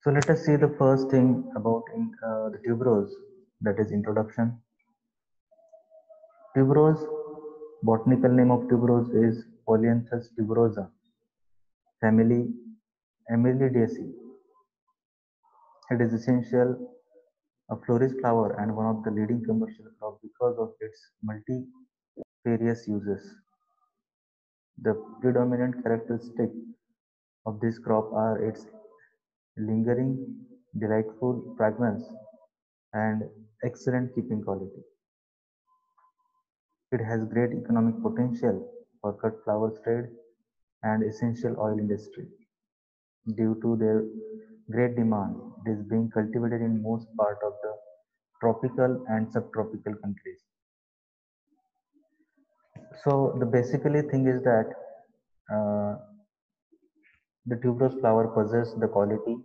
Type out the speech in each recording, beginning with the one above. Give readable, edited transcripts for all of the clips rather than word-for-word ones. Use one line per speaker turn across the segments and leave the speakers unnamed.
So let us see the first thing about the tuberose, that is introduction. Tuberose, botanical name of tuberose is Polyanthus tuberosa, family Amylidaceae. It is essential a florist flower and one of the leading commercial crop because of its multifarious uses. The predominant characteristic of this crop are its lingering, delightful fragrance and excellent keeping quality. It has great economic potential for cut flowers trade and essential oil industry. Due to their great demand, it is being cultivated in most part of the tropical and subtropical countries. So the basically thing is that uh, the tuberose flower possesses the quality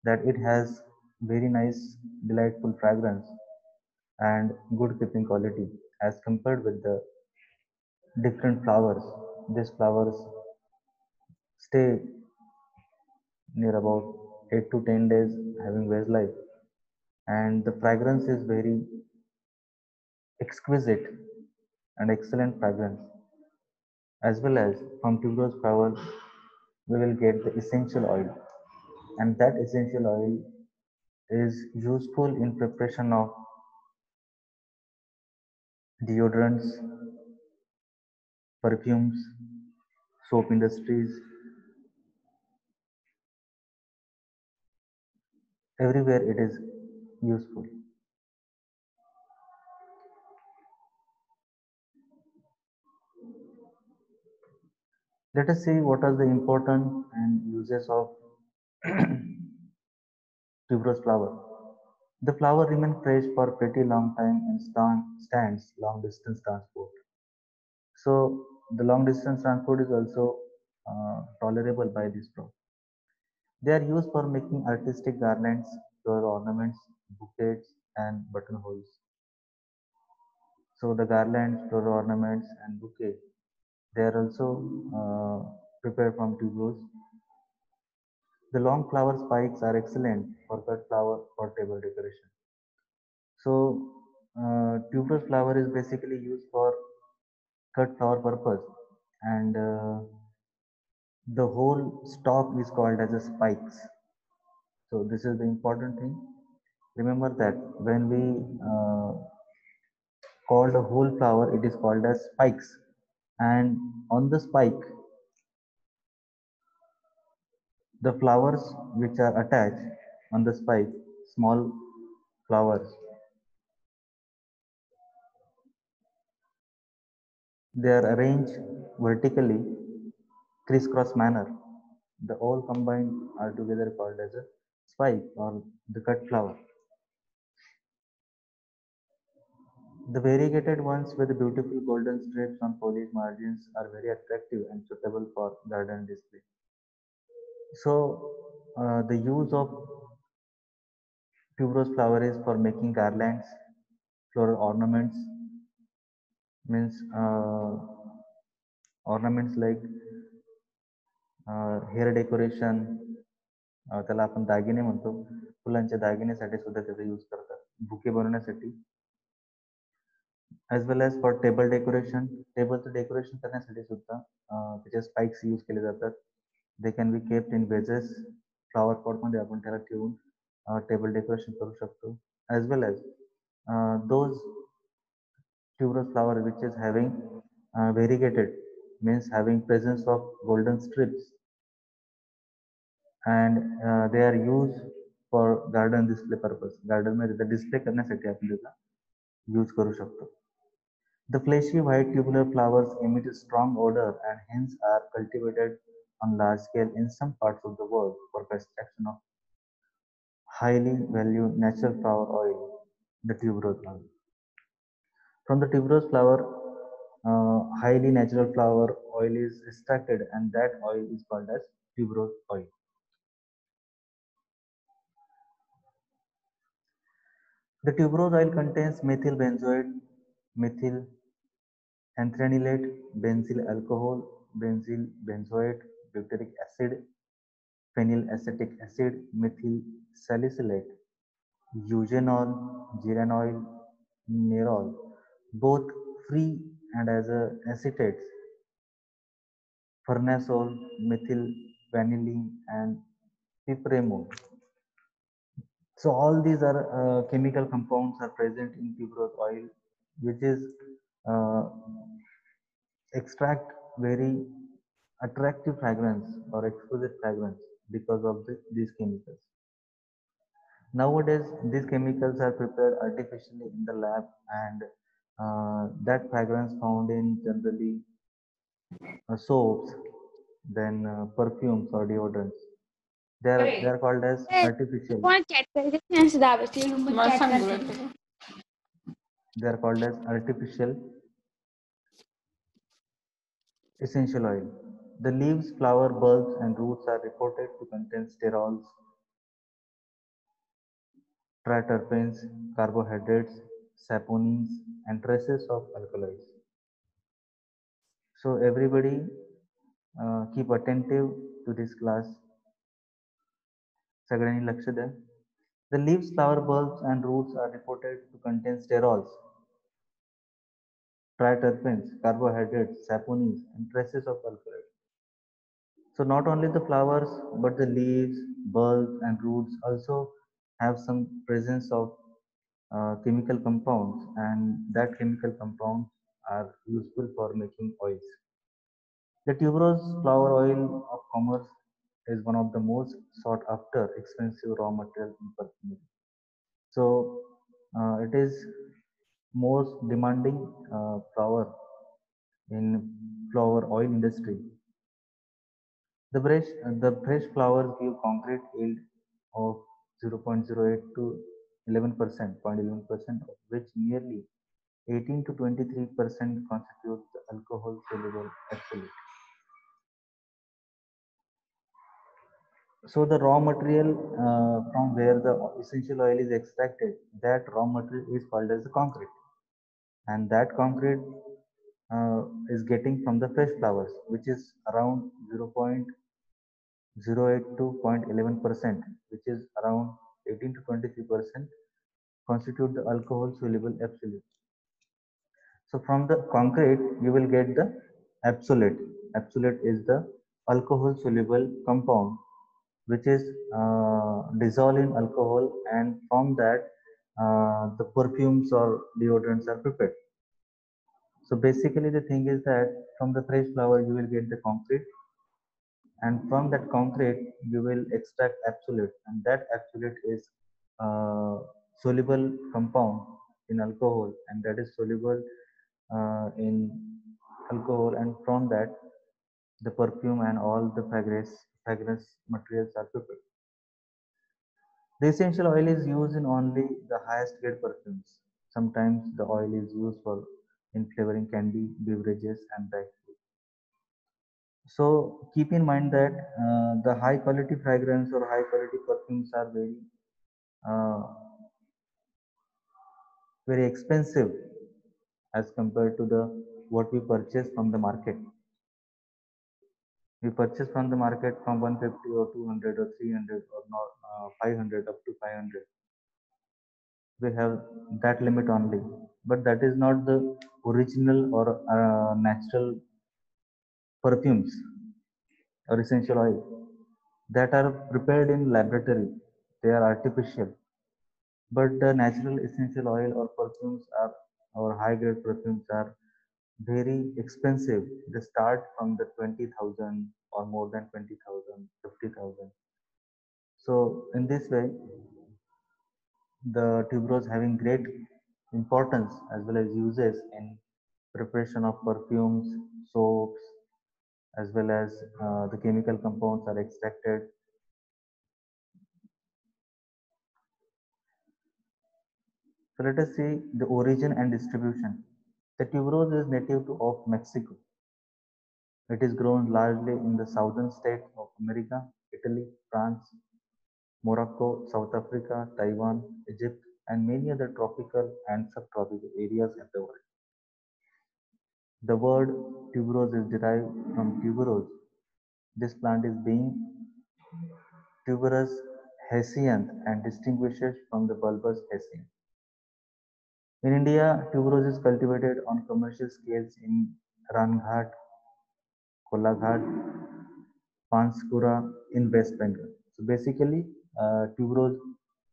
that it has very nice, delightful fragrance and good keeping quality as compared with the different flowers. These flowers stay near about 8 to 10 days having veg life, and the fragrance is very exquisite and excellent fragrance, as well as from tuberose flower we will get the essential oil, and that essential oil is useful in preparation of deodorants, perfumes, soap industries. Everywhere it is useful. Let us see what are the important and uses of tuberose flower. The flower remains fresh for pretty long time and stands long distance transport. So the long distance transport is also tolerable by this crop. They are used for making artistic garlands, floral ornaments, bouquets, and buttonholes. So the garlands, floral ornaments, and bouquet, they are also prepared from tuberose. The long flower spikes are excellent for cut flower or table decoration. So tuberose flower is basically used for cut flower purpose, and the whole stalk is called as a spikes. So this is the important thing. Remember that when we call the whole flower, it is called as spikes, and on the spike, the flowers which are attached on the spike, small flowers, they are arranged vertically, crisscross manner. The all combined are together called as a spike or the cut flower. The variegated ones with beautiful golden stripes on polished margins are very attractive and suitable for garden display. So, the use of tuberose flower is for making garlands, floral ornaments, means ornaments like hair decoration, त्याला आपण दागिने म्हणतो, फुलांच्या दागिन्यासाठी सुद्धा त्याचा use करतात, bouquet बनवण्यासाठी, as well as for table decoration. टेबलचं डेकोरेशन करण्यासाठी सुद्धा त्याचे स्पाइक्स यूज केले जातात. They can be kept in vases, flower पॉटमध्ये आपण त्याला ठेवून टेबल डेकोरेशन करू शकतो. As well as those tuberous flower which is having variegated, means having presence of golden strips, and they are used for garden display purpose. Garden मध्ये display करण्यासाठी आपण त्याचा यूज करू शकतो. The fleshy white tubular flowers emit a strong odor and hence are cultivated on large scale in some parts of the world for extraction of highly valued natural flower oil, the tuberose oil. From the tuberose flower, highly natural flower oil is extracted, and that oil is called as tuberose oil. The tuberose oil contains methyl benzoate, methyl anthranilate, benzyl alcohol, benzyl benzoate, butyric acid, phenylacetic acid, methyl salicylate, eugenol, geraniol, nerol, both free and as a acetates, farnesol, methyl vanillin, and piperamide. So all these are chemical compounds are present in tuberose oil, which is uh, extract very attractive fragrance or exquisite fragrance because of these chemicals. Nowadays, these chemicals are prepared artificially in the lab, and that fragrance found in generally soaps, then perfumes or deodorants. They are called as artificial.
तुम्हाला chat करायचं fans दाबायचे मला सांगू लागले.
They are called as artificial essential oil. The leaves, flower, bulbs, and roots are reported to contain sterols, triterpenes, carbohydrates, saponins, and traces of alkaloids. So everybody keep attentive to this class. सगळ्यांनी लक्ष द्या. The leaves, flower, bulbs, and roots are reported to contain sterols, triterpenes, carbohydrates, saponins, and traces of alkaloids. So not only the flowers, but the leaves, bulbs, and roots also have some presence of chemical compounds, and that chemical compounds are useful for making oils. The tuberose flower oil of commerce is one of the most sought after expensive raw material in perfumery. So it is most demanding flower in flower oil industry. The fresh flowers give concrete yield of 0.08 to 11%, 0.11%, of which nearly 18 to 23% constitute the alcohol soluble absolute. So the raw material from where the essential oil is extracted, that raw material is called as the concrete, and that concrete is getting from the fresh flowers, which is around 0.08 to 0.11%, which is around 18 to 23% constitute the alcohol soluble absolute. So from the concrete, you will get the absolute. Absolute is the alcohol soluble compound which is dissolved in alcohol, and from that the perfumes or deodorants are prepared. So basically the thing is that from the fresh flower you will get the concrete, and from that concrete you will extract absolute, and that absolute is soluble compound in alcohol, and that is soluble in alcohol, and from that the perfume and all the fragrance materials are prepared. The essential oil is used in only the highest grade perfumes. Sometimes the oil is used for in flavoring candy, beverages, and dry food. So keep in mind that the high quality fragrance or high quality perfumes are uh, very expensive as compared to the what we purchase from the market. We purchase from the market from 150 or 200 or 300 or not 500 up to 500. We have that limit only, but that is not the original or natural perfumes or essential oil that are prepared in laboratory. They are artificial, but the natural essential oil or perfumes are or high grade perfumes are very expensive. They start from the 20,000 or more than 20,000, 50,000. So in this way, the tuberose having great importance as well as uses in preparation of perfumes, soaps, as well as the chemical compounds are extracted. So let us see the origin and distribution. The tuberose is native of Mexico. It is grown largely in the southern states of America, Italy, France, Morocco, South Africa, Taiwan, Egypt, and many other tropical and subtropical areas in the world. The word tuberose is derived from tuberose. This plant is being tuberous hyacinth and distinguishes from the bulbous hyacinth. In India, tuberose is cultivated on commercial scales in Ranghat, Kolaghat, Panskura in West Bengal. So basically, tuberose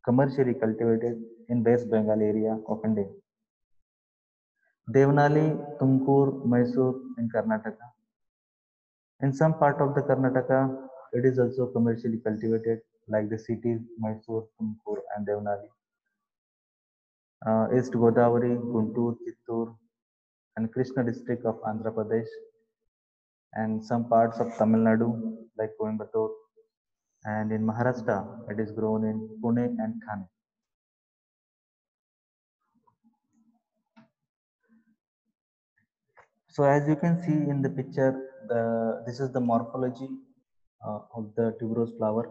commercially cultivated in West Bengal area of India. Devnali, Tumkur, Mysore in Karnataka. In some part of the Karnataka, it is also commercially cultivated, like the cities Mysore, Tumkur, and Devnali. East Godavari, Guntur, Chittur, and Krishna district of Andhra Pradesh, and some parts of Tamil Nadu, like Coimbatore, and in Maharashtra, it is grown in Pune and Thane. So as you can see in the picture, this is the morphology of the tuberose flower.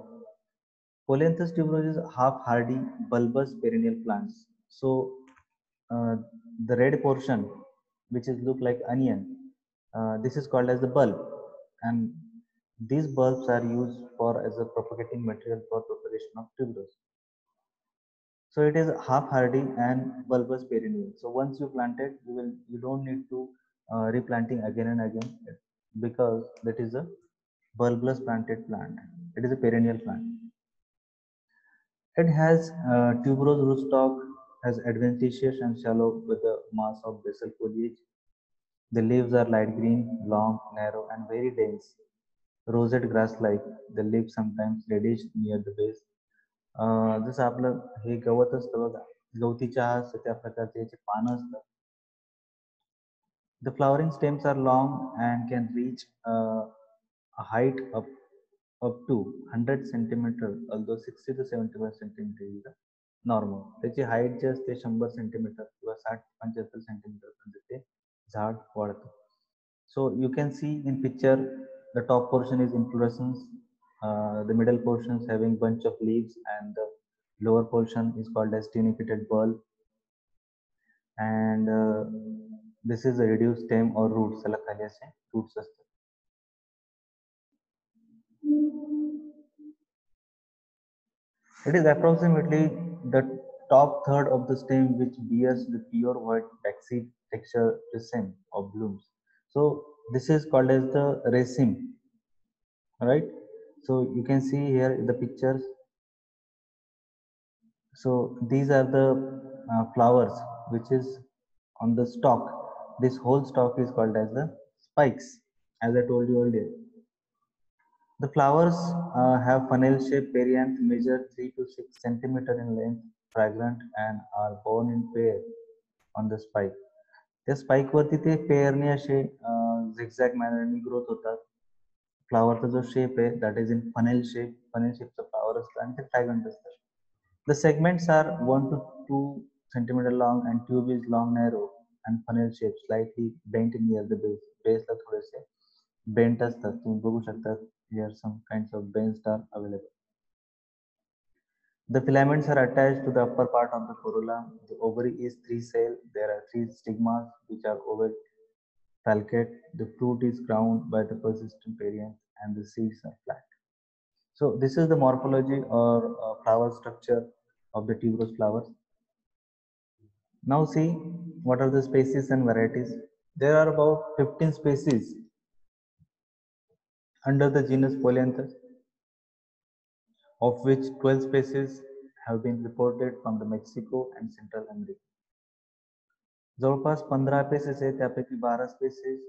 Polyanthus tuberose is half-hardy bulbous perennial plants. So uh, the red portion, which is look like onion, this is called as the bulb, and these bulbs are used for as a propagating material for propagation of tuberose. So it is half hardy and bulbous perennial. So once you plant it, you don't need to replanting again and again, because that is a bulbous planted plant. It is a perennial plant. It has tuberose rootstock, has adventitious and shallow with a mass of basal foliage. The leaves are light green, long, narrow, and very dense. Rosette grass-like. The leaves sometimes reddish near the base. जसं आपलं हे गवत असतं बघा, गवती चहा असतं त्या प्रकारचे याचे पानं असतात. The flowering stems are long and can reach a height up to 100 centimeter, although 60 to 75 centimeter is the normal. त्याची हाईट जी असते 100 सेंटीमीटर किंवा 60-75 सेंटीमीटर पर्यंत ते झाड वाढतं. So you can see in picture, the top portion is inflorescence, the middle portion is having bunch of leaves, and the lower portion is called as tunicated bulb, and this is a reduced stem or roots. त्याला खाली असे roots असतात. It is approximately the top third of the stem which bears the pure white waxy texture raceme of blooms. So this is called as the raceme, right? So you can see here in the pictures. So these are the flowers which is on the stalk. This whole stalk is called as the spikes, as I told you earlier. The flowers have funnel-shaped perianth, measure 3 to 6 centimeter in length, fragrant, and are borne in pair on the spike. त्या spike वरती ते पेअरने असे zigzag मॅनरने growth होतात. फ्लावरचा जो shape आहे that is in funnel शेपचं flower असतं आणि ते फ्रॅग्रंट असतात. The segments are 1 to 2 centimeter long and tube is long, narrow and funnel shaped, slightly bent near the base. Baseला थोडेसे bent असतात. तुम्ही बघू शकता here some kinds of bends are available. The filaments are attached to the upper part of the corolla. The ovary is 3-cell. There are 3 stigmas which are ovate falcate. The fruit is crowned by the persistent perianth and the seeds are flat. So this is the morphology or flower structure of the tuberose flowers. Now see what are the species and varieties. There are about 15 species under the genus Polyanthus, of which 12 species have been reported from the Mexico and Central America. जवळपास 15 species आहेत, त्यापैकी 12 species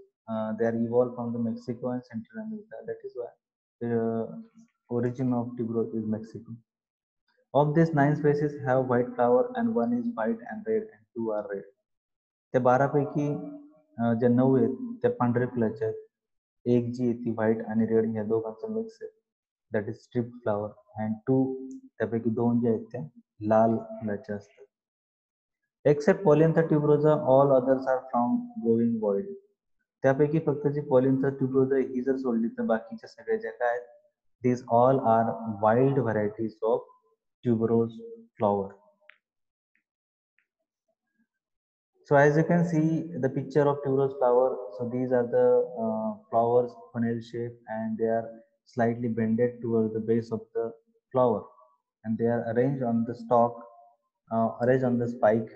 they are evolved from the Mexico and Central America. That is why the origin of tuberose is Mexico. Of these 9 species have white flower and 1 is white and red and 2 are red. त्या 12 पैकी ज्या 9 आहेत त्या पांढरे फुलाच्या आहेत. एक जी आहे ती व्हाईट आणि रेड ह्या दोघांचं मिक्स आहे, that is strip flower, and 2 त्यापैकी 2 ज्या आहेत त्या लाल फुलाच्या असतात. Except polianthes tuberosa all others are found growing wild. त्यापैकी फक्त जी पॉलिएंथस ट्युबरोजा ही जर सोडली तर बाकीच्या सगळ्या ज्या काय आहेत, these all are wild varieties of tuberose flower. So as you can see the picture of tuberose flower, so these are the flowers funnel shape and they are slightly bended towards the base of the flower, and they are arranged on the stalk, arranged on the spike,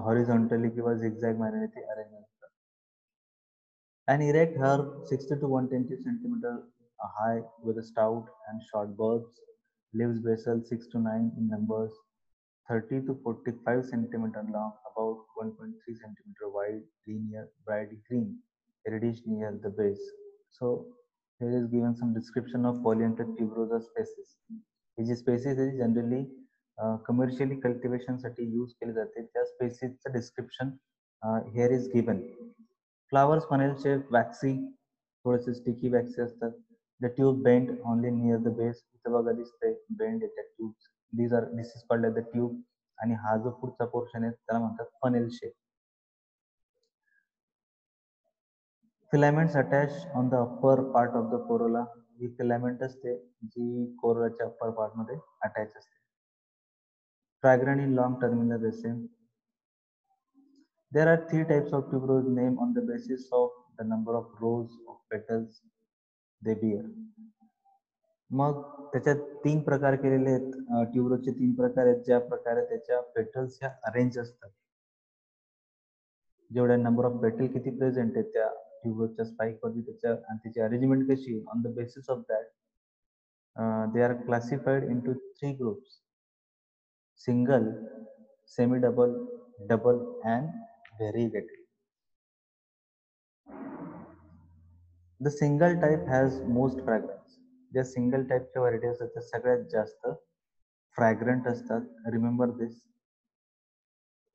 horizontally किंवा zigzag मार्गाने ते arrange असतात. An erect herb 60 to 120 centimeter high with a stout and short bulbs, leaves basal 6 to 9 in numbers, 30 to 45 centimeter long, about 1.3 centimeter wide, linear, bright green, reddish near the base. So here is given some description of polyanthic tuberosa species. He ji species आहे generally commercially cultivation साठी use केली जाते. त्या species चं description here is given. Flowers funnel shaped, waxy, थोडेसे sticky waxy असतात. The tube bent only near the base. इथं बघा दिसतंय bend येतात tubes. This is called as the tube. आणि हा जो पुढचा पोर्शन आहे त्याला म्हणतात funnel shape. Filaments attached on the upper part of the corolla. He filament असते जी कोरोलाच्या अप्पर पार्ट मध्ये अटॅच असते. Fragrant in long terminal raceme. There are three types of tuberose named on the basis of the number of rows of petals they bear. मग त्याच्यात तीन प्रकार केलेले आहेत. ट्युबरोजचे तीन प्रकार आहेत ज्या प्रकारे त्याच्या पेटल्स ह्या अरेंज असतात. जेवढ्या नंबर ऑफ पेटल किती प्रेझेंट आहेत त्या ट्युबरोजच्या स्पाइक वरती त्याच्या आणि त्याची अरेंजमेंट कशी on the basis of that they are classified into three groups: single, semi-double, double, and variegated. The single type has most fragrance. ज्या सिंगल टाईपच्या व्हरायटी असतात त्या सगळ्यात जास्त फ्रॅग्रंट असतात. Remember this.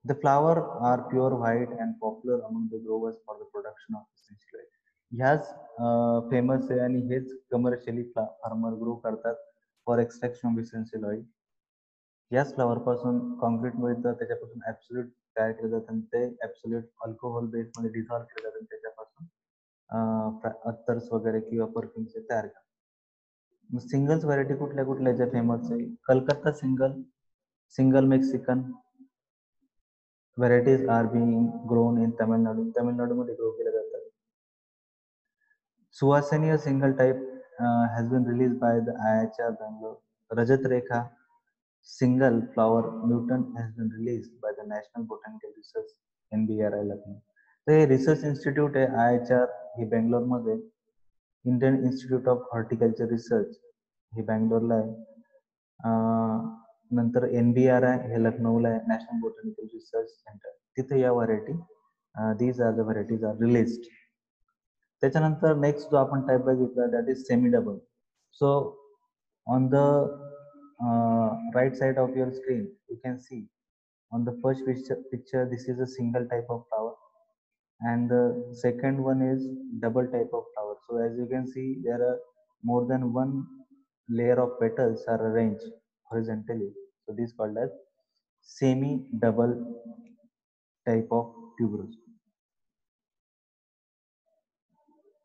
The flower are pure white and popular among the growers for the production of essential oil. ह्याच famous आहे आणि हेच commercially farmer grow करतात for extraction of essential oil. याच फ्लावर पासून कॉन्क्रीट मिळतं, त्याच्यापासून ऍब्सोल्यूट तयार केलं जातं आणि ते ऍब्सोल्यूट अल्कोहोल बेस मध्ये डिझॉल्व्ह केलं जातं आणि त्याच्यापासून अत्तर्स वगैरे किंवा परफ्युम्स तयार करतात. सिंगल्स व्हरायटी कुठल्या कुठल्या ज्या फेमस आहे? Calcutta single, single Mexican. Varieties are being grown in Tamil Nadu. तामिळनाडूमध्ये ग्रो केल्या जातात. Suhasini, a single type, has been released by the IHR Bangalore. Rajat Rekha, single flower mutant, has been released by the National Botanical Research NBRI Lucknow. तर हे research institute आहे IHR हे बेंगलोरमध्ये. Indian institute of horticulture research हे बँगलोरला आहे. नंतर NBRI हे लखनौला आहे, नॅशनल बोटॅनिकल रिसर्च सेंटर. तिथे या variety these are the varieties are released. त्याच्यानंतर नेक्स्ट जो आपण टाईप बघितला that is semi double. So on the right side of your screen you can see on the first picture this is a single type of flower and the second one is double type of flower. So as you can see there are more than one layer of petals are arranged horizontally. So this is called as semi double type of tuberose.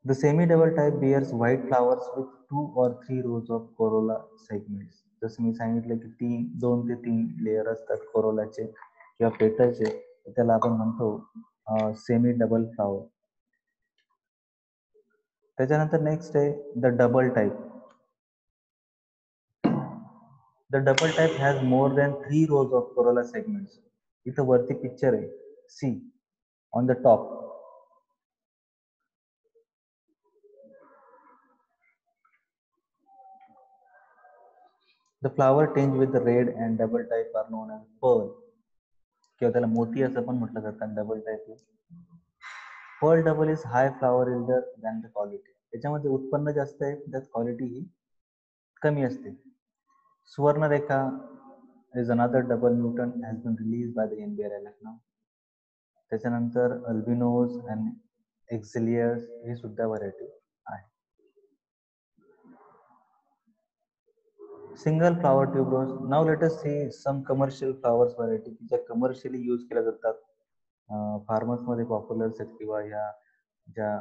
The semi-double type bears white flowers with 2 or 3 rows of corolla segments. जसं मी सांगितलं की 2 ते 3 layer असतात कोरोलाचे किंवा पेटलचे, त्याला आपण म्हणतो semi double flower. त्याच्यानंतर नेक्स्ट आहे the double type. The double type has more than 3 rows of corolla segments. इथं वरती पिक्चर आहे, see on the top. The flower tinged with red and double type are known as pearl. किंवा त्याला मोती असं पण म्हटलं जातं double type. Pearl double is high flower yielder than the quality. त्याच्यामध्ये उत्पन्न जास्त आहे, त्यात क्वालिटी ही कमी असते. Suvarnarekha is another double mutant has been release by the NBRI Lucknow. त्याच्यानंतर अल्बिनोज अँड एक्झिलियर्स ही सुद्धा व्हरायटी आहे. Single flower tuberose. Now let us see some commercial flowers variety ज्या कमर्शियली यूज केल्या जातात, फार्मर्स मध्ये पॉप्युलर आहेत किंवा ह्या ज्या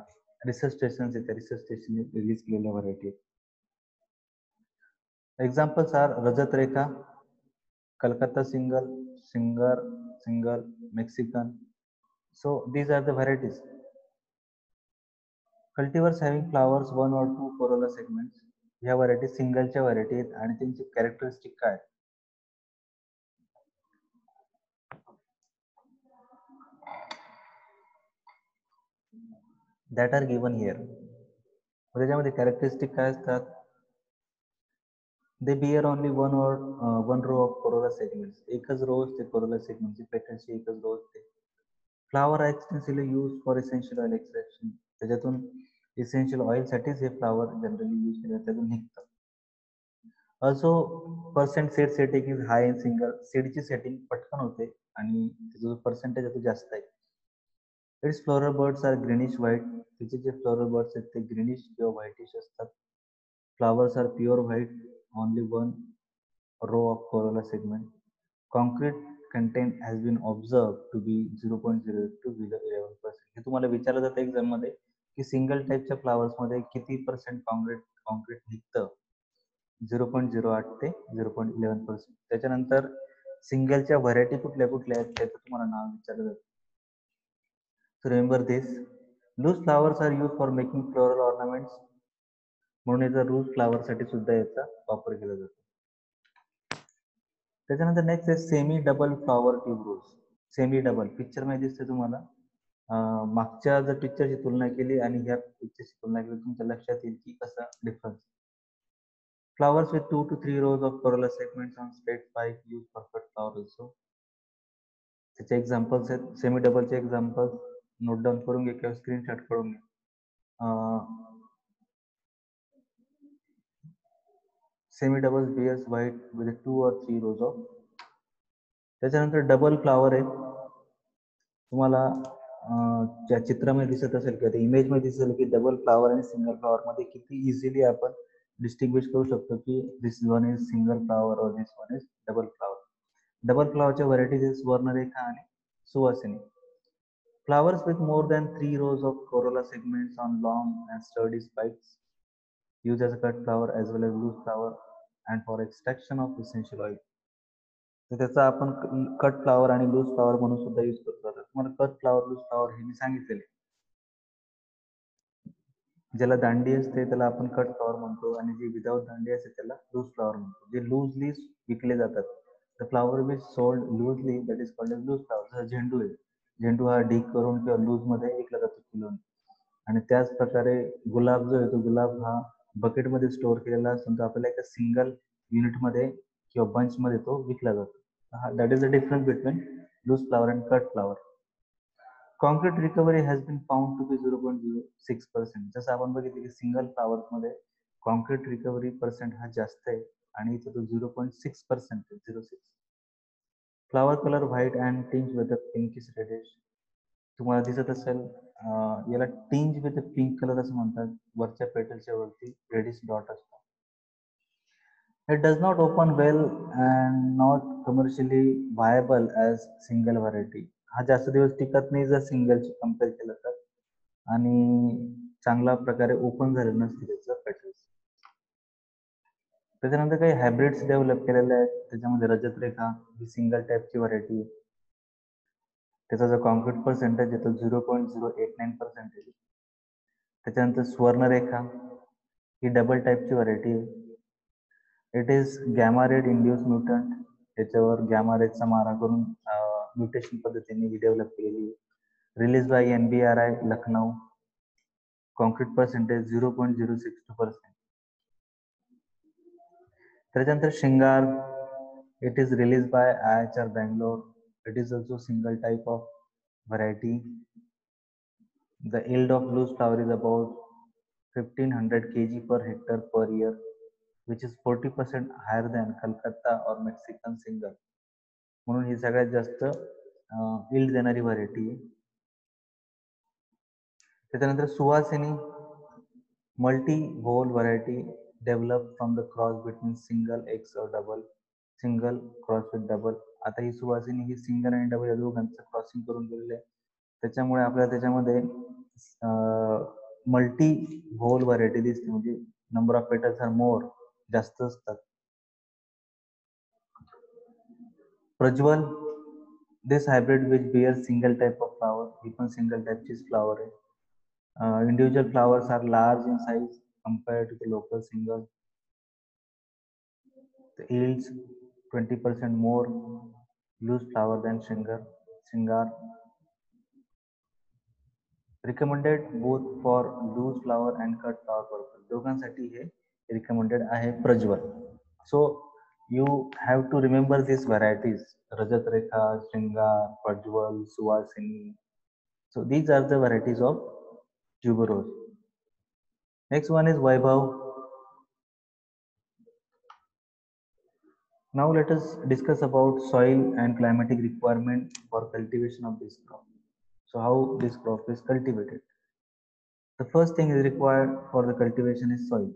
रिसर्च स्टेशन्स आहेत त्या रिसर्च स्टेशनने रिलीज केलेल्या variety. Examples are Rajat Rekha, Calcutta single, single, Mexican. So these are the varieties. Cultivars having flowers 1 or 2 corolla segments. ह्या व्हरायटी सिंगलच्या व्हरायटी आहेत आणि त्यांची कॅरेक्टरिस्टिक काय आहेत? That are given here. त्याच्यामध्ये कॅरेक्टरिस्टिक काय असतात? They bear only one row of corolla segments. एकच रो असते कोरोला सेगमेंटची, पेटलची एकच रो असते. Flower are extensively use for essential oil extraction. त्याच्यातून इसेन्शियल ऑइलसाठीच हे फ्लावर जनरली यूज केले, त्यातून निघतं. Also percent seed setting is high in single. सीडची सेटिंग पटकन होते आणि त्याचा जो पर्सेंटेज आहे तो जास्त आहे. It's floral buds are greenish white. तिचे जे फ्लोरल बर्ड्स आहेत ते ग्रीनिश किंवा व्हाईटिश असतात. Flowers are pure white, only one row of corolla segment. Concrete content has been observed to be 0.08 to 11%. हे तुम्हाला विचारलं जातं एक्झाम मध्ये की सिंगल टाईपच्या फ्लावर्स मध्ये किती पर्सेंट कॉन्क्रीट निघतं? 0.08 ते 0.11%. त्याच्यानंतर सिंगलच्या व्हरायटी कुठल्या कुठल्या आहेत त्याचं तुम्हाला नाव विचारलं जातं. So remember this. Loose flowers are used for making floral ornaments. म्हणून याचा लूज फ्लावर साठी सुद्धा याचा वापर केला जातो. त्याच्यानंतर नेक्स्ट आहे semi double flower tuberose. Semi double picture मध्ये दिसते तुम्हाला. मागच्या जर पिक्चरची तुलना केली आणि ह्या पिक्चरची तुलना केली तुमच्या लक्षात येईल की कसा difference. Flowers with 2 to 3 rows of corolla segments on straight spike use perfect flower also. त्याचे एक्झाम्पल्स आहेत. सेमी डबलचे एक्झाम्पल्स नोट डाऊन करून घ्या किंवा स्क्रीनशॉट करून घ्या. Semi double bears white with 2 or 3 rows of. त्याच्यानंतर डबल फ्लावर आहे. तुम्हाला त्या चित्रामध्ये दिसत असेल किंवा त्या इमेज मध्ये दिसेल की डबल फ्लावर आणि सिंगल फ्लावर मध्ये किती इझिली आपण डिस्टिंग्विश करू शकतो की this one is single flower और this one is double flower. Double फ्लावरच्या व्हरायटीज इज स्वर्णरेखा आणि Suvasini. Flowers with more than 3 rows of corolla segments on long and sturdy spikes, used as a cut flower as well as loose flower and for extraction of essential oil. तर त्याचा आपण cut flower आणि loose flower म्हणून सुद्धा use करतो. तुम्हाला cut flower loose flower हे मी सांगितलेले. ज्याला दांडी असते त्याला आपण कट फ्लावर म्हणतो आणि जे विदाउट दांडी असते त्याला लूज फ्लावर म्हणतो. जे लूजली विकले जातात, the flower which sold loosely that is called as loose flower. जसं झेंडू आहे, झेंडू हा ढीक करून किंवा लूज मध्ये विकला जातो किलोने. आणि त्याच प्रकारे गुलाब जो आहे तो गुलाब हा बकेटमध्ये स्टोअर केलेला असतो, तो आपल्याला एका सिंगल युनिटमध्ये किंवा बंच मध्ये तो विकला जातो. That is the difference between loose flower and cut flower. Concrete recovery has been found to be 0.06%. जसं आपण बघितलं की सिंगल फ्लावर्स मध्ये कॉन्क्रीट रिकव्हरी पर्सेंट हा जास्त आहे आणि इथे तो 0.6% आहे, 0.6. Flower colour white and tinge with pinkish reddish. तुम्हाला दिसत असेल याला टिंज विथ पिंक कलर असं म्हणतात. वरच्या पेटलच्या वरती रेडिश डॉट असतो. It does not open well and not commercially viable as single variety. हा जास्त दिवस टिकत नाही जर सिंगलची कम्पेअर केलं तर, आणि चांगल्या प्रकारे ओपन झालेलं नसते त्याचं पेटल्स. त्याच्यानंतर काही हायब्रिड्स डेव्हलप केलेले आहेत. त्याच्यामध्ये रजत रेखा ही सिंगल टाईपची व्हरायटी आहे. त्याचा जो कॉन्क्रीट पर्सेंटेज आहे तो 0.089%. त्याच्यानंतर स्वर्णरेखा ही डबल टाईपची व्हरायटी आहे. It is gamma ray induce mutant. त्याच्यावर गॅमा रेडचा मारा करून म्युटेशन पद्धतीने डेव्हलप केलेली. Release by NBRI Lucknow. Concrete percentage 0.062%. त्याच्यानंतर Shringar. It is release by IHR Bangalore. It is also single type of variety. The yield of loose flower is about 1500 kg per hectare per year, which is 40% higher than Calcutta or Mexican single. म्हणून ही सगळ्यात जास्त yield देणारी variety आहे. त्याच्यानंतर Suvasini multi whorl variety develop from the cross between single x और double. Single cross with double. आता ही सुवासिनी ही सिंगल आणि डबल या दोघांचं क्रॉसिंग करून गेलेलं आहे. त्याच्यामुळे आपल्याला त्याच्यामध्ये मल्टी व्होल व्हरायटी दिसते, म्हणजे number of petals are more, जास्त असतात. Prajwal, this hybrid which bear single type of flower. ही पण सिंगल टाइपचीच फ्लावर आहे. Individual flowers are large in size compared to the local single. The yields 20% more loose flower than Shringar. Recommended both for loose flower and cut flower purpose. दोघांसाठी हे recommended आहे Prajwal. So you have to remember these varieties: Rajat Rekha, Shringar, Prajwal, Suhasini. So these are the varieties of tuberose. Next one is Vaibhav. Now let us discuss about soil and climatic requirement for cultivation of this crop. So how this crop is cultivated. The first thing is required for the cultivation is soil.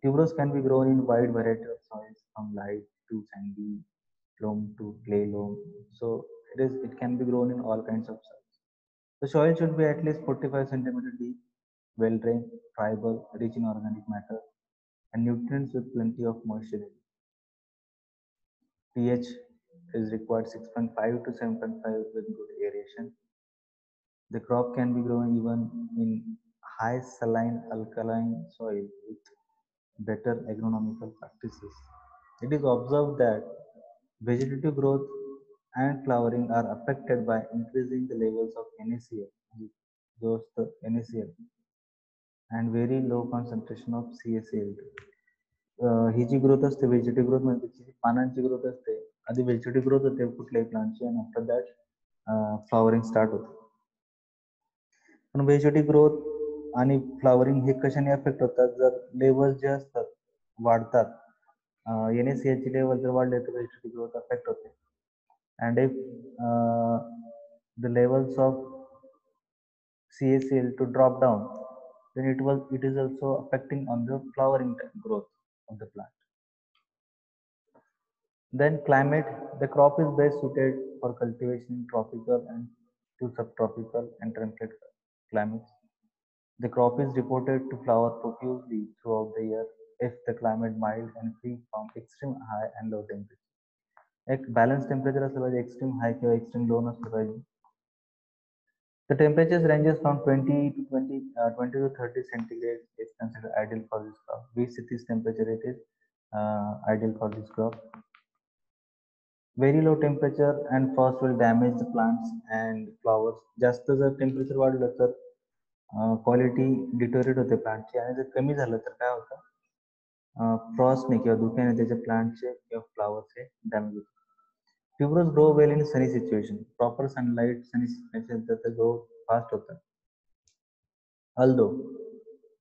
Tuberose can be grown in wide variety of soils from light to sandy loam to clay loam. So it can be grown in all kinds of soils. The soil should be at least 45 centimeter deep, well drained, friable, rich in organic matter, and nutrients with plenty of moisture. pH is required 6.5 to 7.5 with good aeration. The crop can be grown even in high saline alkaline soil with better agronomical practices. It is observed that vegetative growth and flowering are affected by increasing the levels of NaCl and very low concentration of CaCl2. ही जी growth असते vegetative growth म्हणजे त्याची पानांची growth असते. आधी vegetative growth होते कुठल्याही प्लांटची आणि आफ्टर दॅट फ्लॉवरिंग स्टार्ट होते. पण व्हेजिटेटिव्ह ग्रोथ आणि फ्लॉवरिंग हे कशाने अफेक्ट होतात? जर लेवल जे असतात वाढतात, NaCl ची लेवल जर वाढले तर व्हेजिटेटिव्ह ग्रोथ अफेक्ट होते. And if the levels of CaCl to drop down, then it is also affecting on the flowering growth of the plant. Then climate, the crop is best suited for cultivation in tropical and to subtropical and temperate climates. The crop is reported to flower profusely throughout the year if the climate mild and free from extreme high and low temperature. एक balance temperature असलं पाहिजे, extreme हाय किंवा extreme लो नसलं पाहिजे. The temperatures ranges from 20 to 30 centigrade is considered ideal for this crop. 20 to 30 temperature it is ideal for this crop. Very low temperature and frost will damage the plants and flowers. जास्त जर temperature वाढलं तर quality deteriorate होते प्लांटची, आणि जर कमी झालं तर काय होतं? फ्रॉस्टने किंवा धुक्याने त्याच्या प्लांटचे किंवा फ्लावरचे डॅमेज होते. Tuberose grow well in sunny situation. Proper sunlight, sunny situation, that they grow fast होता. Although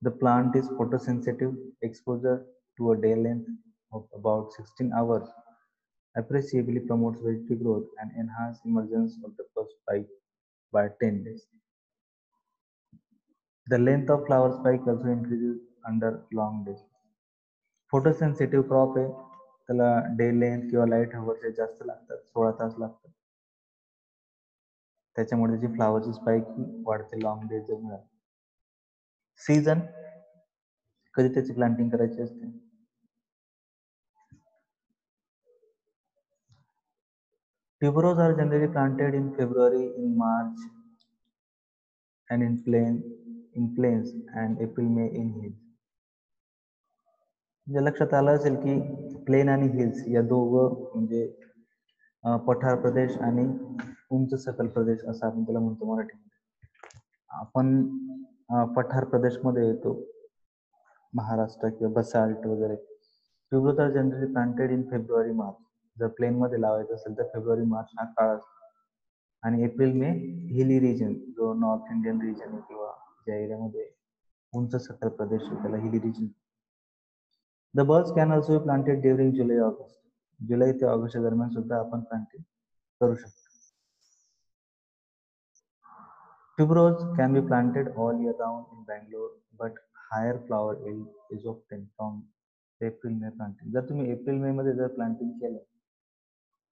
the plant is photosensitive, exposure to a day length of about 16 hours appreciably promotes vegetative growth and enhance emergence of the first spike by 10 days. The length of flower spike also increases under long days. Photosensitive crop आहे, त्याला day length किंवा light hours जास्त लागतात, 16 तास लागतात. त्याच्यामुळे त्याची फ्लावरची spike वाढते long days जर मिळाली. सीझन, कधी त्याची प्लांटिंग करायची असते? Tuberose are generally planted in February, in March, and in plains, and April, May in hills. म्हणजे लक्षात आलं असेल की प्लेन आणि हिल्स या दोघं म्हणजे पठार प्रदेश आणि उंच सकल प्रदेश असं आपण त्याला म्हणतो मराठीमध्ये. आपण पठार प्रदेशमध्ये येतो, महाराष्ट्र किंवा बसाल्ट वगैरे. Tuberose are generally planted in February, March. जर प्लेन मध्ये लावायचं असेल तर फेब्रुवारी मार्च हा काळ असतो, आणि एप्रिल मे हिली रिजन, जो नॉर्थ इंडियन रिजन आहे किंवा ज्या एरियामध्ये उंच सकल प्रदेश आहे त्याला hilly region. The bulbs can also be planted during July, August. जुलै ते ऑगस्ट दरम्यान सुद्धा आपण प्लांटिंग करू शकतो. Tuberose can be planted all year round in Bangalore, but higher flower yield is obtained from April May planting. जर तुम्ही एप्रिल मे मध्ये जर प्लांटिंग केलं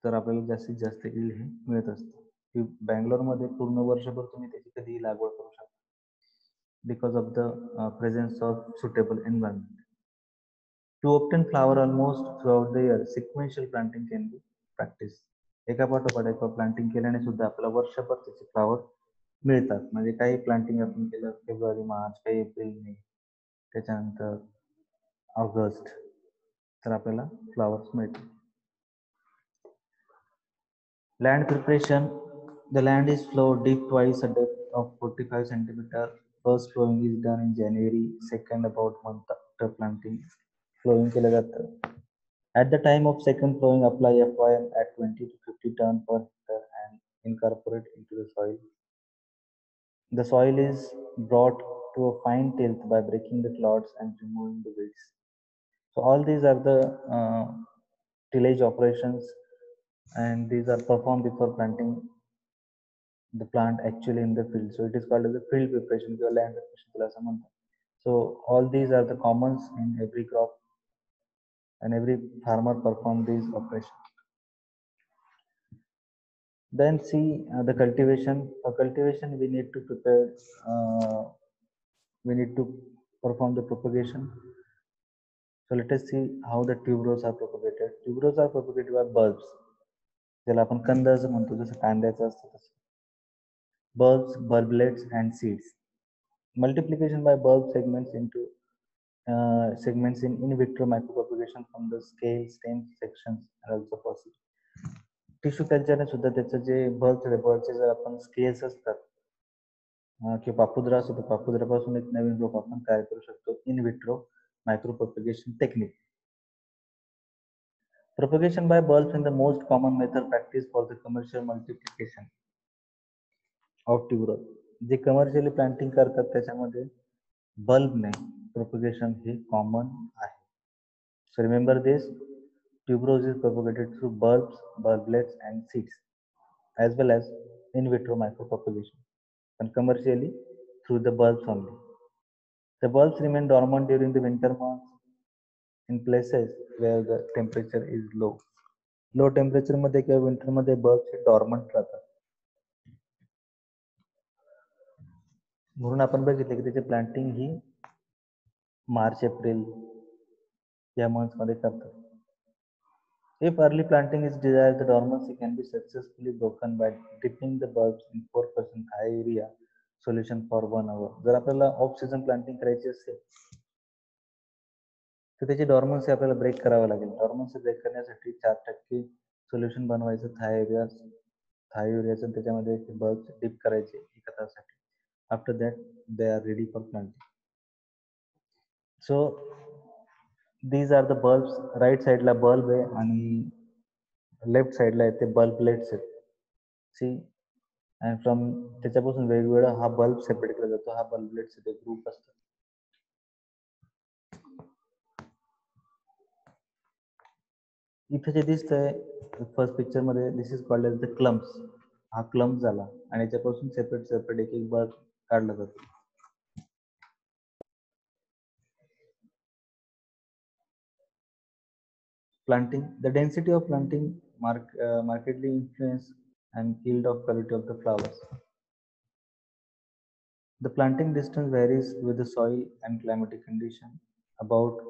तर आपल्याला जास्तीत जास्त yield हे मिळत असतं. बँगलोरमध्ये पूर्ण वर्षभर तुम्ही त्याची कधीही लागवड करू शकता, because of the presence of suitable environment. To obtain flower almost throughout the year, sequential planting can be practiced. एका पाठोपाठ एक प्लांटिंग केल्याने सुद्धा आपल्याला वर्षभर त्याचे फ्लावर मिळतात. म्हणजे काही प्लांटिंग आपण केलं फेब्रुवारी मार्च, काही एप्रिल मे, त्याच्यानंतर ऑगस्ट, तर आपल्याला फ्लावर्स मिळतील. Land preparation. The land is flowed deep twice a depth of 45 centimeter. First flowing is done in January, second about month after planting. Flowing केलं जातं. At the time of second flowing, apply FYM at 20 to 50 ton per hectare and incorporate into the soil. The soil is brought to a fine tilth by breaking the clods and removing the weeds. So all these are the tillage operations, and these are performed before planting the plant actually in the field. So it is called as the field preparation or land preparation. So all these are the commons in every crop, and every farmer perform these operations. Then see the cultivation. For cultivation, we need to prepare. We need to perform the propagation. So let us see how the tuberose are propagated. Tuberose are propagated by bulbs. ज्याला आपण कंद असं म्हणतो, जसं कांद्याचं असतं तसं. Bulbs, bulblets, and seeds. Multiplication by bulb segments into segments in vitro micropropagation from the scale stem sections are also possible. Tissue कल्चरने सुद्धा त्याचं जे बल्बचे जर आपण स्केल्स असतात किंवा पापुद्रा असतो, तर पापुद्रापासून एक नवीन रोप आपण तयार करू शकतो in vitro micropropagation technique. Propagation by bulbs is the most common method practiced for the commercial multiplication of tuberose. J commercially planting करतात त्याच्यामध्ये बल्बने प्रोपगेशन हे कॉमन आहे. So remember this, tuberose is propagated through bulbs, bulblets and seeds as well as in vitro micropropagation, and commercially through the bulbs only. The bulbs remain dormant during the winter months in places where the temperature is low. Low temperature मध्ये किंवा winter मध्ये bulbs हे dormant राहतात. म्हणून आपण बघितले की त्याची planting ही March April या मंथ्स मध्ये करतात. If early planting is desired, the dormancy can be successfully broken by dipping the bulbs in 4% high urea solution for 1 hour. जर आपल्याला ऑफ सीझन प्लांटिंग करायची असेल तर त्याची डॉर्मन्सी आपल्याला ब्रेक करावं लागेल. डॉर्मन्सी ब्रेक करण्यासाठी 4% सोल्युशन बनवायचं थाय युरियाचं, त्याच्यामध्ये बल्ब डिप करायचे 1 तासासाठी. After that they are ready for planting. So these are the bulbs. Right साईडला बल्ब आहे आणि लेफ्ट साईडला आहे ते बल्बलेट्स आहेत. सी अँड फ्रॉम त्याच्यापासून वेगवेगळा हा बल्ब सेपरेट केला जातो. हा बल्बलेट्स एक ग्रुप असतो. इथे जे दिसतंय फर्स्ट पिक्चर मध्ये, this is called as the clumps. हा क्लम्प झाला आणि याच्यापासून सेपरेट एक एक बल्ब काढला जातो. Planting. The density of planting markedly influence and yield of quality of the flowers. The planting distance varies with the soil and climatic condition. About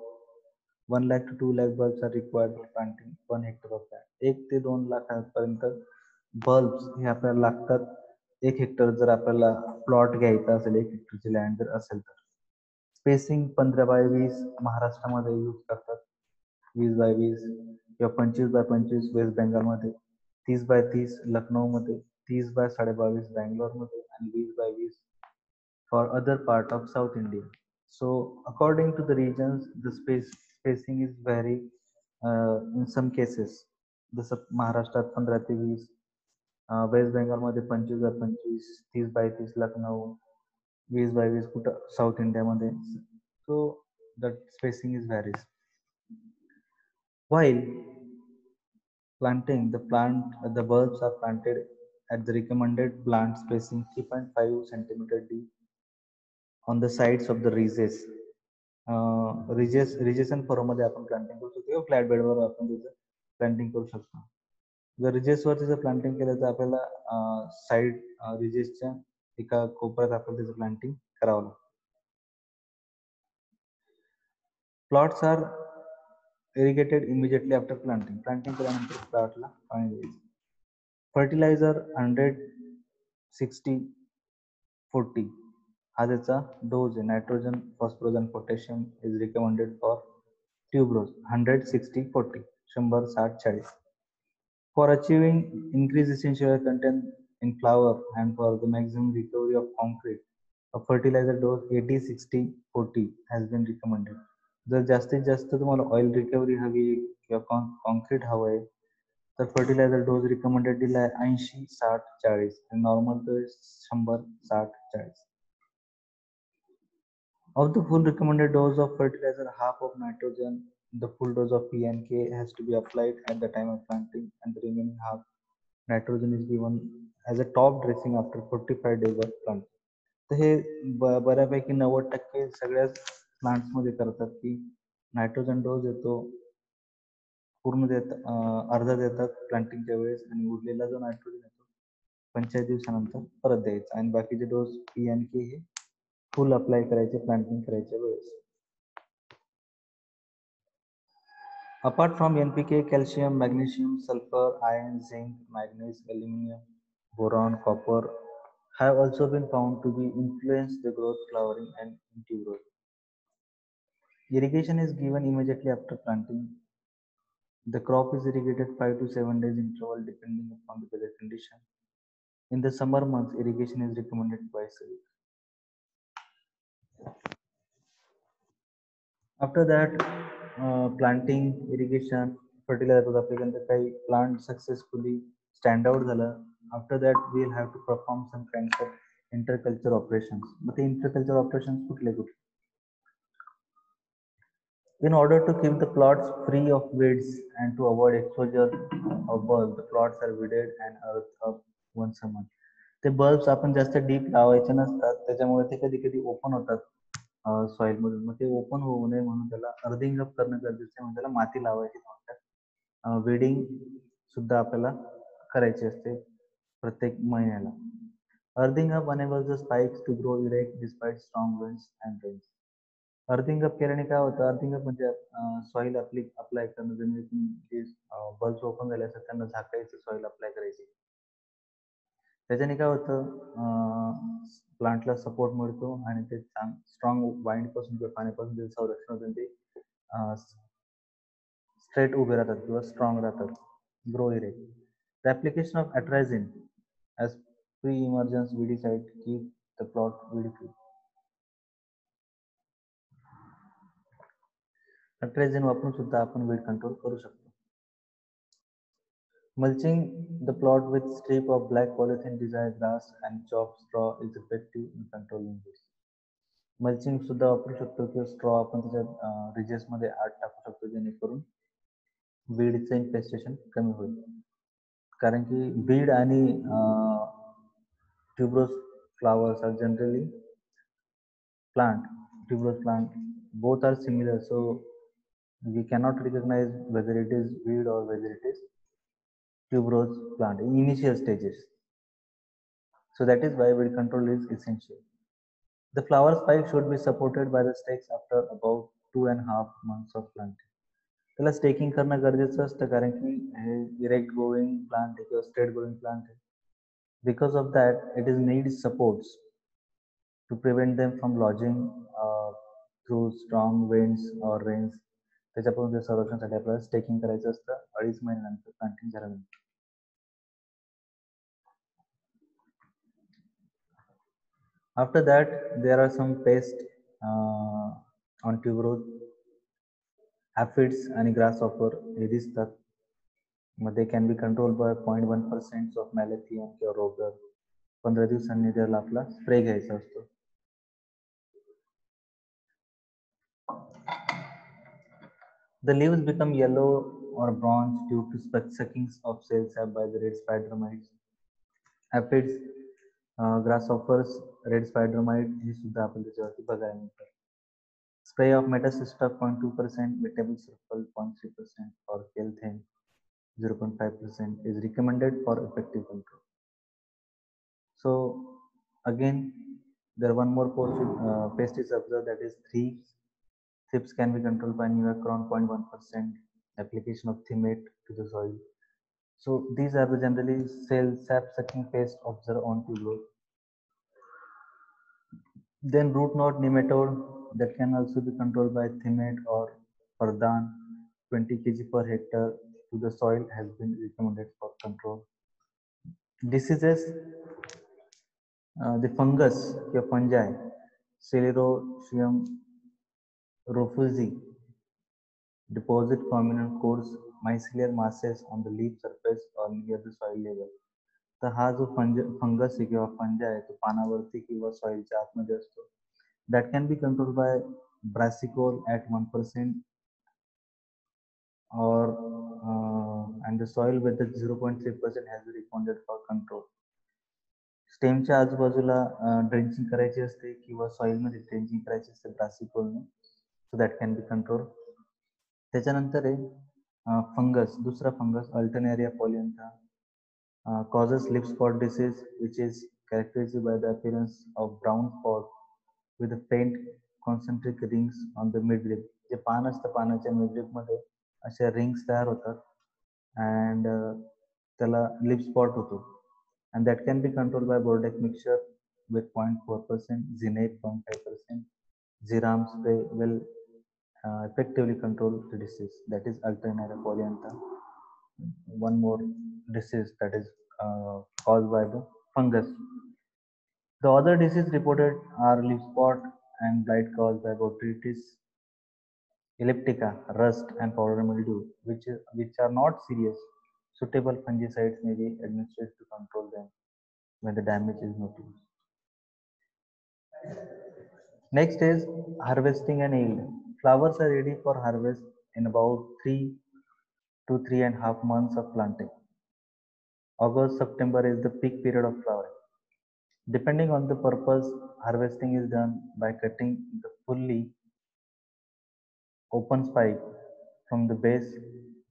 1 lakh to 2 lakh bulbs are required for planting 1 hectare of land. 1 ते 2 लाखापर्यंत bulbs हे आपल्याला लागतात 1 Hector जर आपल्याला plot घ्यायचा असेल, 1 हेक्टरची land जर असेल तर. स्पेसिंग 15x20 महाराष्ट्रामध्ये यूज करतात, 20x20 किंवा 25x25 वेस्ट बेंगालमध्ये, 30x30 लखनौमध्ये, 30x22 बँगलोरमध्ये आणि 20x20 for other part of South India. So according to the regions, the spacing is vary in some cases. जसं महाराष्ट्रात 15 ते 20, waste बेंगालमध्ये 25x25, 30x30 Lucknow, 20x20 कुठं south इंडियामध्ये. So that spacing is varies. While planting, the bulbs are planted at the recommended plant spacing 3.5 centimeter deep on the sides of the ridges. Ridges आणि फरोमध्ये आपण planting करू शकतो किंवा flat बेडवर आपण त्याचं प्लांटिंग करू शकतो. जर रिजेसवर त्याचं प्लांटिंग केलं तर आपल्याला साईड रिजेसच्या एका कोपऱ्यात आपल्याला त्याचं प्लांटिंग करावं लागतं. Plots are irrigated immediately after planting. Planting केल्यानंतर प्लॉटला पाणी द्यायचं. फर्टिलायझर 100-60-40 हा त्याचा डोज आहे. नायट्रोजन, फॉस्फरस आणि potassium is recommended for tuberose 100 60 40 100 60 40. For achieving increased essential content in flower and for the maximum recovery of concrete, a fertilizer dose 80 60 40 has been recommended. जर जास्तीत जास्त तुम्हाला ऑइल रिकव्हरी हवी किंवा कॉन्क्रीट हवं आहे तर फर्टिलायझर डोस रिकमेंडेड दिला आहे 80 60 40 आणि नॉर्मल तो 100 60 40. Of the full recommended dose of fertilizer, half of nitrogen, the full dose of P and K has to be applied at the time of planting, and the remaining half nitrogen is given as a top dressing after 45 days of planting. तर हे बऱ्यापैकी 90% सगळ्याच प्लांट्समध्ये करतात की nitrogen डोस येतो पूर्ण अर्धा देतात प्लांटिंगच्या वेळेस आणि उरलेला जो नायट्रोजन येतो 45 दिवसानंतर परत द्यायचा आणि बाकीचे डोस पी आणि के हे फुल अप्लाय करायचे प्लांटिंग करायच्या वेळेस. Apart from NPK, calcium, magnesium, sulfur, iron, zinc, manganese, aluminum, boron, copper have also been found to be influence the growth, flowering, and tuberose. Irrigation is given immediately after planting. The crop is irrigated 5 to 7 days interval depending upon the weather condition. In the summer months, irrigation is recommended twice a week. After that, planting, irrigation, fertilizer आपल्याकडे काही plant successfully stand out झालं. After that, we'll have to perform some kinds of interculture operations. मग ते interculture operations कुठले कुठले? In order to keep the plots free of weeds and to avoid exposure of bulbs, the plots are weeded and earthed up once a month. ते bulbs आपण जास्त deep लावायचे नसतात त्याच्यामुळे ते कधी कधी ओपन होतात सॉइल मधून मग ते ओपन होऊ नये म्हणून त्याला अर्थिंग अप करणं गरजेचं आहे म्हणून त्याला माती लावायची म्हणतात. वेडिंग सुद्धा आपल्याला करायची असते प्रत्येक महिन्याला. Earthing up enables the spikes to grow erect despite strong winds and rains. Earthing up केल्याने काय होतं अर्थिंग अप म्हणजे सॉइल अप्लाय करणं जमिनीतून जे बल्ब्स ओपन झाले असतात त्यांना झाकायचं सॉइल अप्लाय करायची त्याच्याने काय होतं प्लांटला सपोर्ट मिळतो आणि ते स्ट्रॉंग वाइंड पासून किंवा पाण्यापासून ते संरक्षण होतं ते स्ट्रेट उभे राहतात किंवा स्ट्रॉंग राहतात grow erect. The application of atrazine as pre emergence weedicide keep the plot weed free. Atrazine वापरून सुद्धा आपण वीड कंट्रोल करू शकतो. Mulching the plot with strip of black polythene desired grass and chopped straw is effective in controlling weeds. Mulching सुद्धा वापरू शकतो किंवा straw आपण त्याच्यात रिजेस मध्ये आत टाकू शकतो जेणेकरून वीडचं इन्फेस्टेशन कमी होईल. कारण की बीड आणि tuberose flowers are generally tuberose plant both are similar, so we cannot recognize whether it is weed or whether it is tuberose plant in initial stages. So that is why weed control is essential. The flower spike should be supported by the stakes after about 2.5 months of planting. त्याला staking करणं गरजेचं असतं कारण की हे erect growing plant आहे किंवा straight growing plant आहे. Because of that, it is needs supports to prevent them from lodging through strong winds or rains. त्याच्यापासून ते संरक्षणासाठी आपल्याला स्टेकिंग करायचं असतं 2.5 महिन्यानंतर प्लांटिंग झाल्यानंतर. After that, there are some pests on tuberose. Aphids and grasshopper हे दिसतात. मग they can be controlled by 0.1% of malathion किंवा roger. 15 दिवसांनी त्याला आपला स्प्रे घ्यायचा असतो. The leaves become yellow or bronze due to suckings of cells by the red spider mites. Aphids, grasshoppers, red spider mite हे सुद्धा आपण त्याच्यावरती बघायला मिळतात. Spray of Metacystic 0.2%, Vegetable Sulfur 0.3% or Kelthane 0.5% is recommended for effective control. So again, there one more pest is observed, that is thrips. Thrips can be controlled by Nivacron 0.1%, application of Thimate to the soil. So these are the generally cell sap sucking pests observed on tuberose. Then root knot nematode that can also be controlled by Thimate or Pradhan 20 kg per hectare to the soil has been recommended for control. Diseases, the fungus किंवा fungi, Sclerotium refusi, deposit prominent coarse mycelial masses on the leaf surface or near the soil level. तर हा जो fungus आहे किंवा फंजा आहे तो पानावरती किंवा सॉइलच्या आतमध्ये असतो. That can be controlled by brassicol at 1% or and the soil with the 0.3% has been recommended for control. स्टेमच्या आजूबाजूला ड्रेंचिंग करायची असते किंवा सॉइलमध्ये ड्रेंचिंग करायची असते ब्रासिकोलने, so that can be control. त्याच्यानंतर आहे फंगस, दुसरा fungus Alternaria polyantha causes leaf spot disease which is characterized by the appearance of brown spot with a faint concentric rings on the midrib. जे पान असतं पानाच्या midrib मध्ये अशा rings तयार होतात अँड त्याला लिप स्पॉट होतो. and that can be controlled by Bordeaux mixture with 0.4%, Zinate 0.5%. Ziram spray will effectively control the disease, that is Alternaria polyantha. One more disease that is caused by the fungus. The other disease reported are leaf spot and blight caused by Botrytis elliptica, rust and powdery mildew, which are not serious. Suitable fungicides may be administered to control them when the damage is noticed. Next is harvesting and yield. Flowers are ready for harvest in about 3 to 3.5 months of planting. August, September is the peak period of flowering. Depending on the purpose, harvesting is done by cutting the fully open spike from the base,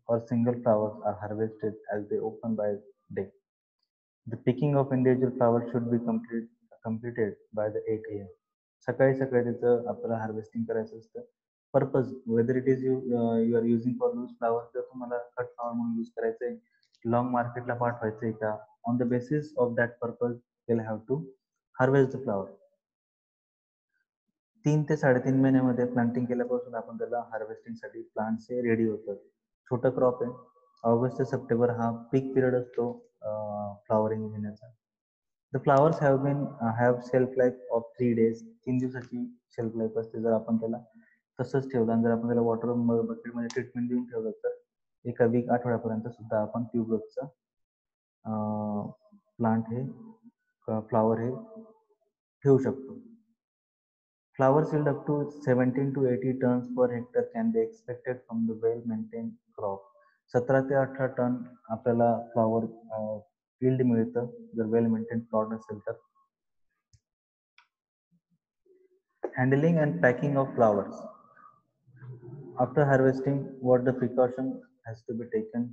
or single flowers are harvested as they open by day. The picking of individual flowers should be completed by the 8 a.m. सकाळी सकाळी त्याचं आपल्याला harvesting करायचं असतं. Purpose whether it is you are using for loose flower, तर तुम्हाला cut flower म्हणून use करायचंय, लॉंग मार्केटला पाठवायचंय का, on the basis of that purpose will have to harvest the flower. 3 ते 3.5 महिन्यामध्ये प्लांटिंग केल्यापासून आपण त्याला हार्वेस्टिंगसाठी प्लांट्स हे रेडी होतात. छोटं क्रॉप आहे. ऑगस्ट ते सप्टेंबर हा पीक पिरियड असतो फ्लावरिंग घेण्याचा. The flowers have shelf life of 3 days. 3 दिवसाची शेल्फ लाईफ असते. जर आपण त्याला तसंच ठेवलं आणि जर आपण त्याला वॉटर बकेटमध्ये ट्रीटमेंट देऊन ठेवलं तर एका वीक आठवड्यापर्यंत सुद्धा आपण ट्यूबरोजचा प्लांट हे फ्लावर हे ठेवू शकतो. Flowers yield up to 17 to 80 tons per hectare can be expected from the well maintained crop. 17 ते 18 टन आपल्याला फ्लॉवर yield मिळतं जर वेल मेंटेन प्लॉट असेल तर. Handling and packing of flowers. After harvesting, what the precaution has to be taken?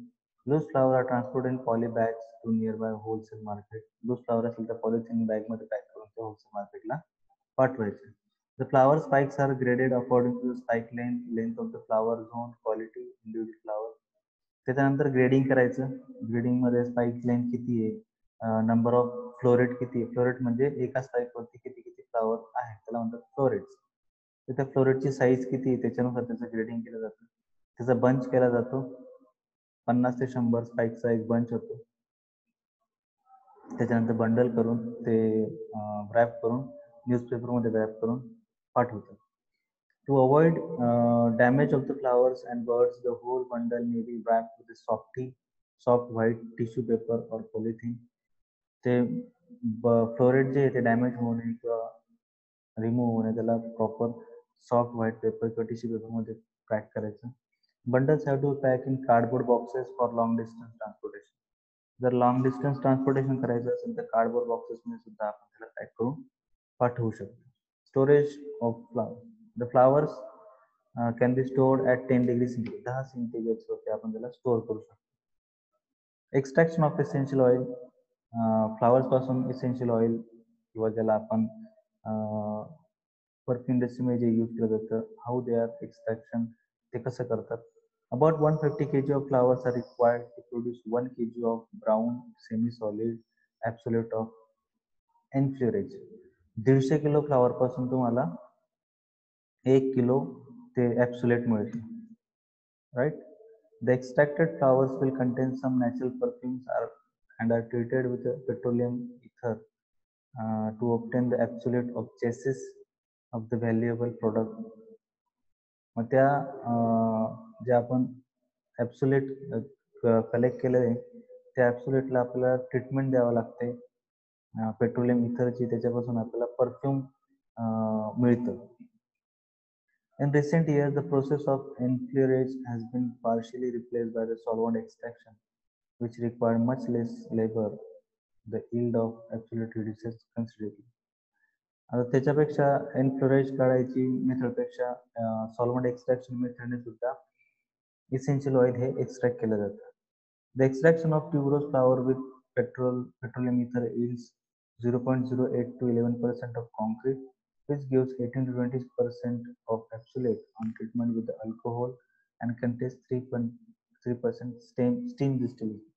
Loose flowers are transported in poly bags to nearby wholesale market. Loose flowers असेल तर polythene bag मध्ये pack करून ते wholesale मार्केटला पाठवायचे. The flower spikes are graded according to the spike length of the flower zone, quality, individual flower. त्याच्यानंतर grading करायचं. Grading मध्ये स्पाइक लेंथ किती आहे, नंबर ऑफ फ्लोरेट किती आहे. फ्लोरेट म्हणजे एका स्पाइक वरती किती किती फ्लावर आहे त्याला म्हणतात फ्लोरेट्स. तर त्या फ्लोरेटची साईज किती आहे त्याच्यानुसार त्याचं ग्रेडिंग केलं जातं. त्याचा बंच केला जातो. 50 ते 100 स्पाइकचा एक बंच होतो. त्याच्यानंतर बंडल करून ते रॅप करून न्यूजपेपरमध्ये रॅप करून पाठवतात. To avoid damage of the flowers and birds, the whole bundle may be wrapped with a soft white tissue paper or polythene. ते फ्लोरेट जे आहे ते डॅमेज होऊ नये किंवा रिमूव्ह होऊ नये त्याला प्रॉपर सॉफ्ट व्हाईट पेपर किंवा टिश्यू पेपरमध्ये पॅक करायचं. Bundles have to pack in cardboard boxes for long distance transportation. जर लॉंग डिस्टन्स ट्रान्सपोर्टेशन करायचं असेल तर कार्डबोर्ड बॉक्सेसमध्ये सुद्धा आपण त्याला पॅक करून पाठवू शकतो. Storage of flowers. The flowers can be stored at 10 degrees centigrade. 10 centigrade वरती आपण त्याला स्टोअर करू शकतो. Extraction of essential oil. Flowers पासून एसेन्शियल ऑइल किंवा ज्याला आपण परफ्यूम इंडस्ट्रीमध्ये जे यूज केलं जातं, हाऊ दे आर एक्स्ट्रॅक्शन ते कसं करतात. About 150 kg of flowers are required to produce 1 kg of brown semi-solid absolute of enfleurage. 150 kilo flower पासून तुम्हाला 1 किलो ते ऍब्सोल्यूट मिळते. right? The extracted flowers will contain some natural perfumes and are treated with a petroleum ether to obtain the absolute of chassis of the valuable product. मग त्या जे आपण absolute collect केलं आहे त्या ॲब्सोल्यूटला आपल्याला ट्रीटमेंट द्यावं लागते पेट्रोलियम इथरची त्याच्यापासून आपल्याला परफ्यूम मिळतं. In recent years, the process of enfleurage has been partially replaced by the solvent extraction, which required much less labor. The yield of absolute reduces considerably. आता त्याच्यापेक्षा एनफ्लोरेज काढायची मेथडपेक्षा सॉल्वंट एक्स्ट्रॅक्शन मेथडने सुद्धा essential oil हे extract केलं जातं. The extraction of tuberose flower with petroleum ether yields 0.08 to 11% of concrete, which gives 18 to 20% of absolute on treatment with the alcohol and contains 3% steam distillation.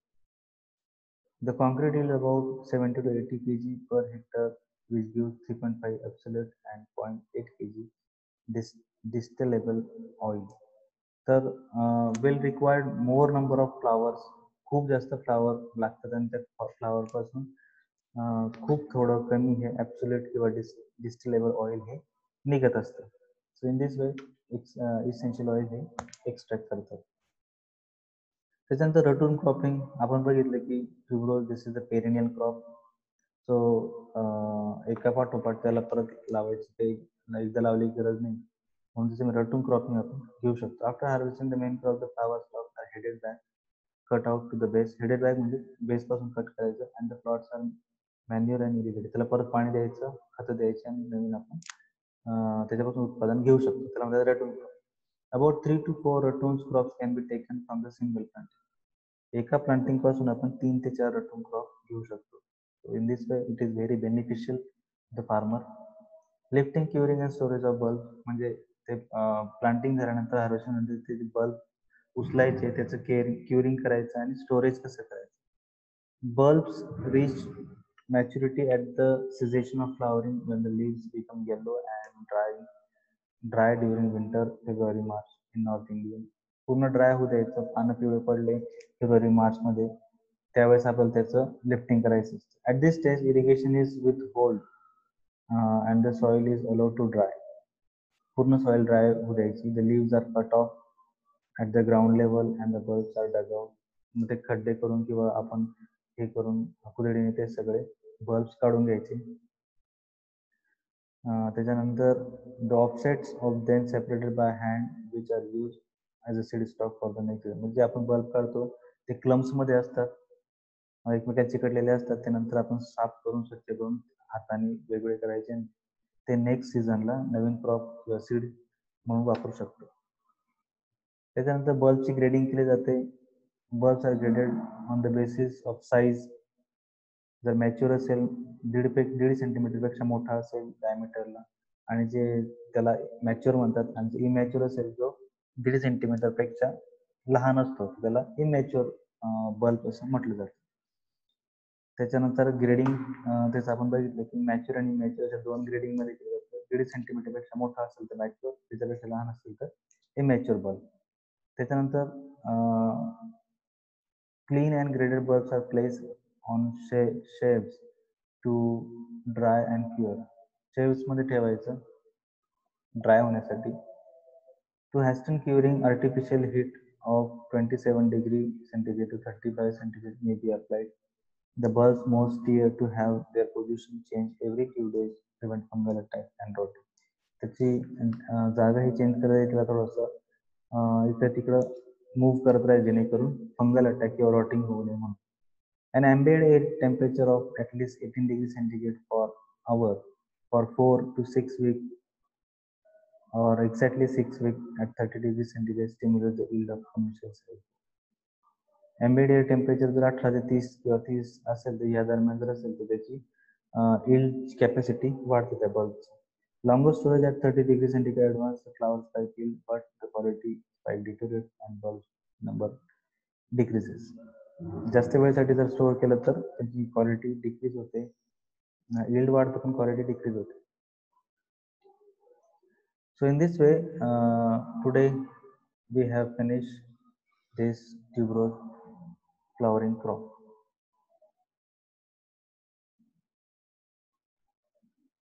The concrete yield about 70 to 80 kg per hectare, which gives 3.5 absolute and 0.8 kg distillable oil. तर will require more number of flowers, खूप जास्त flower लागतात आणि त्या flower पासून खूप थोडं कमी हे ॲब्सोल्यूट किंवा डिस्टिलेबल ऑइल हे निघत असतं. So in this way essential oil हे एक्स्ट्रॅक्ट करतात. त्याच्यानंतर रटून क्रॉपिंग आपण बघितलं की tuberose this is the perennial crop. So एका पाठोपाठ त्याला परत लावायची काही एकदा लावली गरज नाही म्हणून त्याचे रटून क्रॉपिंग आपण घेऊ शकतो. After harvesting the main crop the flowers plots are headed back cut out to the base. Headed back म्हणजे बेस पासून कट करायचं and the plots are manure and irrigated. त्याला परत पाणी द्यायचं खतं द्यायची आणि नवीन आपण त्याच्यापासून उत्पादन घेऊ शकतो. त्याला म्हणतात रटून crop. About 3 to 4 ratoons crops can be taken from the single planting. एका प्लांटिंग पासून आपण 3 ते 4 रटून क्रॉप घेऊ शकतो. So in this way it is very beneficial to the farmer. Lifting, curing and storage of bulb म्हणजे ते planting झाल्यानंतर harvesting नंतर ते बल्ब उचलायचे त्याचं क्युरिंग करायचं आणि स्टोरेज कसं करायचं. Bulbs reach maturity at the cessation of flowering when the leaves become yellow and dry during winter, February, March in North India. पूर्ण ड्राय होऊ द्यायचं, पानं पिवळे पडले फेब्रुवारी मार्च मध्ये, त्यावेळेस आपल्याला त्याचं लिफ्टिंग करायचं. At this stage irrigation is withhold and the soil is allowed to dry. पूर्ण सॉइल ड्राय होऊ द्यायची. The leaves are cut off at the ground level and the bulbs are dug out. मग ते खड्डे करून किंवा आपण हे करून कुदळीने ते सगळे बल्ब्स काढून घ्यायचे. त्याच्यानंतर the offsets of then separated by hand which are use as a seed stock for the next. म्हणजे आपण बल्ब काढतो ते क्लम्समध्ये असतात, एकमेकांना चिकटलेले असतात. त्यानंतर आपण साफ करून स्वच्छ करून हाताने वेगवेगळे करायचे आणि ते नेक्स्ट सीझनला नवीन क्रॉप किंवा सीड म्हणून वापरू शकतो. त्याच्यानंतर बल्बची ग्रेडिंग केली जाते. Bulbs are graded on the basis of size. जर मॅच्युअर असेल 1.5 सेंटीमीटरपेक्षा मोठा असेल डायमीटरला आणि जे त्याला मॅच्युअर म्हणतात आणि जे इमॅच्युअर असेल जो 1.5 सेंटीमीटरपेक्षा लहान असतो त्याला इमॅच्युअर बल्ब असं म्हटलं जातं. त्याच्यानंतर ग्रेडिंग त्याचं आपण बघितलं की मॅच्युअर आणि इमॅच्युअर अशा 2 ग्रेडिंगमध्ये केलं जातं. 1.5 सेंटीमीटरपेक्षा मोठा असेल तर मॅच्युअर, त्याच्यापेक्षा लहान असेल तर इमॅच्युअर बल्ब. त्याच्यानंतर clean and graded bulbs are placed on शेव्स टू ड्राय अँड क्युअर. शेव्समध्ये ठेवायचं ड्राय होण्यासाठी. To hasten curing artificial heat of 27 degree centigrade to 35 centigrade may be applied. The bulbs most dear to have their position changed every few days to prevent fungal attack and rotting. त्याची जागा ही change करायला तिला थोडंसं इकडं तिकडं move करत राहील जेणेकरून fungal attack किंवा रॉटिंग होऊ नये म्हणून. An ambient air temperature of at least 18 degrees centigrade per hour for 4 to 6 weeks or exactly 6 weeks at 30 degrees centigrade stimulates the yield of commercial cells. Ambient air temperature जर 18 ते 30 किंवा 30 असेल तर या दरम्यान जर असेल तर त्याची yield कॅपॅसिटी वाढते त्या बल्बची. Longer storage at 30 degrees centigrade advance the flower spike yield, but the quality spike deteriorates and bulb number decreases. जास्त वेळेसाठी जर स्टोअर केलं तर त्याची क्वालिटी डिक्रीज होते, यील्ड वाढतं पण क्वालिटी डिक्रीज होते. So in this way today we have finished this tuberose flowering crop.